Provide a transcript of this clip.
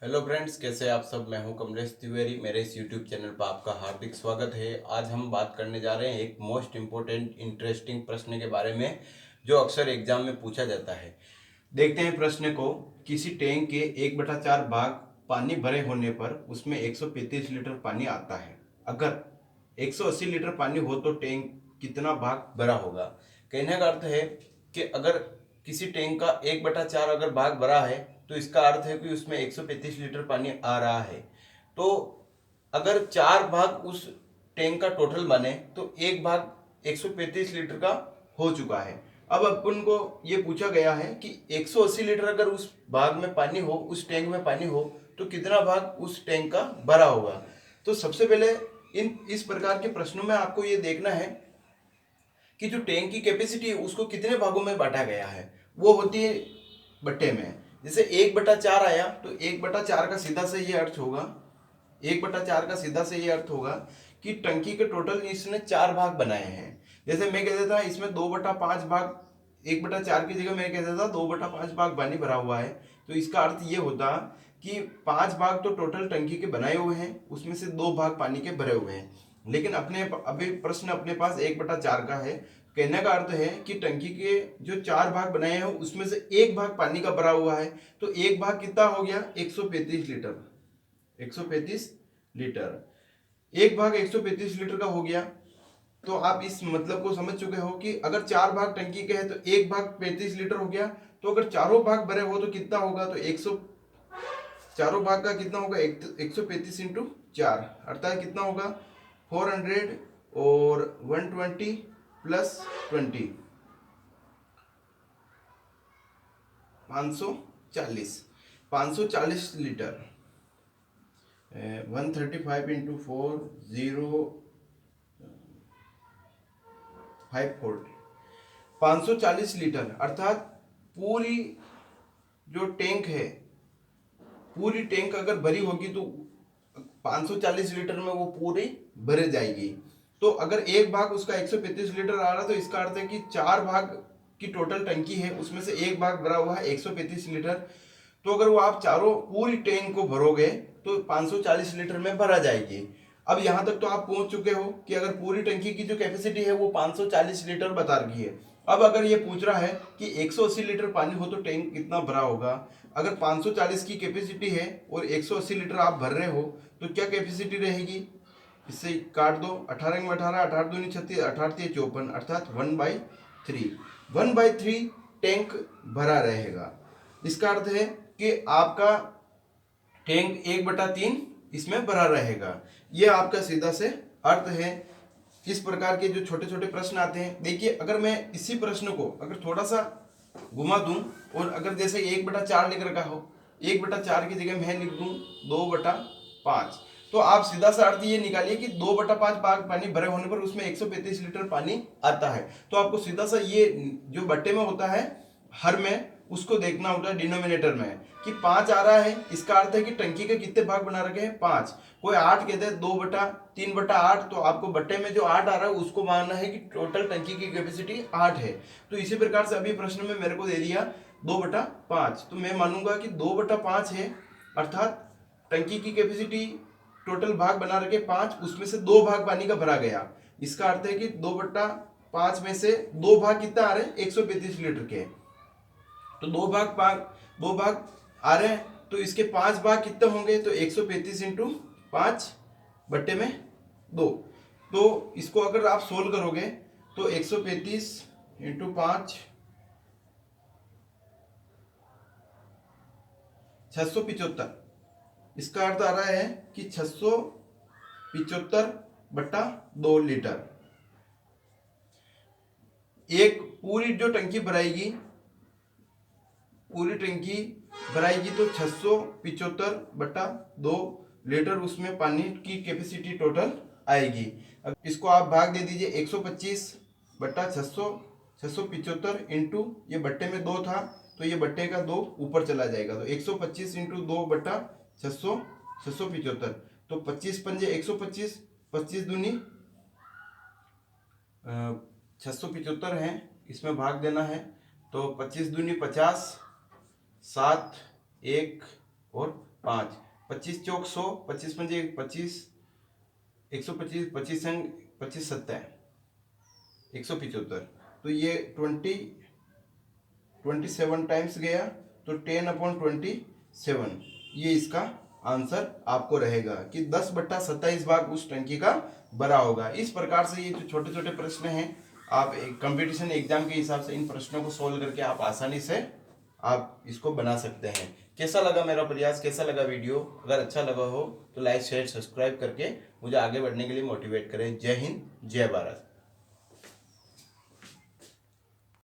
Hello friends, कैसे आप सब। मैं हूं कमलेश तिवारी। मेरे इस यूट्यूब चैनल पर आपका हार्दिक स्वागत है। आज हम बात करने जा रहे हैं एक मोस्ट इम्पोर्टेंट इंटरेस्टिंग प्रश्न के बारे में जो अक्सर एग्जाम में पूछा जाता है। देखते हैं प्रश्न को। किसी टैंक के 1/4 भाग पानी भरे होने पर उसमें 135 लीटर पानी आता है। अगर 180 लीटर पानी हो तो टैंक कितना भाग भरा होगा। कहने का अर्थ है कि अगर किसी टैंक का 1/4 अगर भाग भरा है तो इसका अर्थ है कि उसमें 135 लीटर पानी आ रहा है। तो अगर 4 भाग उस टैंक का टोटल बने तो एक भाग 135 लीटर का हो चुका है। अब अपन को ये पूछा गया है कि 180 लीटर अगर उस भाग में पानी हो, उस टैंक में पानी हो, तो कितना भाग उस टैंक का भरा होगा। तो सबसे पहले इस प्रकार के प्रश्नों में आपको ये देखना है कि जो टैंक की कैपेसिटी है उसको कितने भागों में बांटा गया है। वो होती है बट्टे में। जैसे 1/4 आया तो 1/4 का सीधा से ये अर्थ होगा, 1/4 का सीधा से ये अर्थ होगा कि टंकी के टोटल इसने 4 भाग बनाए हैं। जैसे मैं कह देता इसमें 2/5 भाग, 1/4 की जगह मैं कह देता 2/5 भाग पानी भरा हुआ है। तो इसका अर्थ ये होता कि 5 भाग तो टोटल टंकी के बनाए हुए हैं, उसमें से 2 भाग पानी के भरे हुए हैं। लेकिन अपने अभी प्रश्न अपने पास 1/4 का है। कहने का अर्थ है कि टंकी के जो 4 भाग बनाए हैं उसमें से एक भाग पानी का भरा हुआ है। तो एक भाग कितना हो गया, 135 लीटर। 135 लीटर, एक भाग 135 लीटर का हो गया। तो आप इस मतलब को समझ चुके हो कि अगर 4 भाग टंकी के हैं तो एक भाग 35 लीटर हो गया। तो अगर चारों भाग भरे हो तो कितना होगा, तो 100, चारों भाग का कितना होगा, 135 × 4 अर्थात कितना होगा 400 और 120 प्लस 20, 540, 540 लीटर। 135 × 4 0 540 लीटर अर्थात पूरी जो टैंक है, पूरी टैंक अगर भरी होगी तो 540 लीटर में वो पूरी भर जाएगी। तो अगर एक भाग उसका 135 लीटर आ रहा तो इसका अर्थ है कि 4 भाग की टोटल टंकी है उसमें से एक भाग भरा हुआ है 135 लीटर। तो अगर वो आप चारों पूरी टैंक को भरोगे तो 540 लीटर में भरा जाएगी। अब यहां तक तो आप पहुंच चुके हो कि अगर पूरी टंकी की जो कैपेसिटी है वो 540 लीटर बता रखी है। अब अगर ये पूछ रहा है कि 180 लीटर पानी हो तो टैंक कितना भरा होगा। अगर 540 की कैपेसिटी है और 180 लीटर आप भर रहे हो तो क्या कैपेसिटी रहेगी, इससे काट दो, 18 में 18, 18 दूनी 36, 18 54, अर्थात 1/3, 1/3 टैंक भरा रहेगा। इसका अर्थ है कि आपका टैंक 1/3 इसमें भरा रहेगा। यह आपका सीधा से अर्थ है। इस प्रकार के जो छोटे छोटे प्रश्न आते हैं, देखिए अगर मैं इसी प्रश्न को अगर थोड़ा सा घुमा दूं और अगर जैसे 1/4 लिख रखा हो, 1/4 की जगह मैं लिख दूं 2/5, तो आप सीधा सा अर्थ ये निकालिए कि 2/5 भाग पानी भरे होने पर उसमें 135 लीटर पानी आता है। तो आपको सीधा सा ये जो बट्टे में होता है, हर में, उसको देखना होता है डिनोमिनेटर में कि 5 आ रहा है। इसका अर्थ है कि टंकी के कितने भाग बना रखे हैं, 5। कोई 8 कहते हैं, 2/3/8, तो आपको बट्टे में जो 8 आ रहा है उसको मानना है कि टोटल टंकी की कैपेसिटी 8 है। तो इसी प्रकार से अभी प्रश्न में मेरे को दे दिया 2/5, तो मैं मानूंगा कि 2/5 है, अर्थात टंकी की कैपेसिटी टोटल भाग बना रखे 5, उसमें से 2 भाग पानी का भरा गया। इसका अर्थ है कि 2/5 में से 2 भाग कितना आ रहे हैं, 135 लीटर के। तो 2 भाग आ रहे हैं तो इसके 5 भाग कितने होंगे, तो 135 × 5 बट्टे में 2। तो इसको अगर आप सोल्व करोगे तो 135 × 5 675। इसका अर्थ आ रहा है कि 675/2 लीटर। एक पूरी जो टंकी भराएगी, पूरी टंकी भराएगी तो 675/2 लीटर उसमें पानी की कैपेसिटी टोटल आएगी। अब इसको आप भाग दे दीजिए, 125/600, 675 इंटू ये बट्टे में 2 था तो ये बट्टे का 2 ऊपर चला जाएगा, तो 125 × 2/600, 675। तो 25 पंजे 125, 25 दूनी 675 है, इसमें भाग देना है। तो 25 दूनी 50, 7, 1 और 5, 25 चौक 100, 25 पंजे 25, 125, 25 संग 25 सत्ता 175, तो ये 27 टाइम्स गया, तो 10/27 ये इसका आंसर आपको रहेगा कि 10/27 भाग उस टंकी का बड़ा होगा। इस प्रकार से ये जो छोटे छोटे प्रश्न हैं, आप एक कंपटीशन एग्जाम के हिसाब से इन प्रश्नों को सोल्व करके आप आसानी से आप इसको बना सकते हैं। कैसा लगा मेरा प्रयास, कैसा लगा वीडियो? अगर अच्छा लगा हो तो लाइक शेयर सब्सक्राइब करके मुझे आगे बढ़ने के लिए मोटिवेट करें। जय हिंद, जय भारत।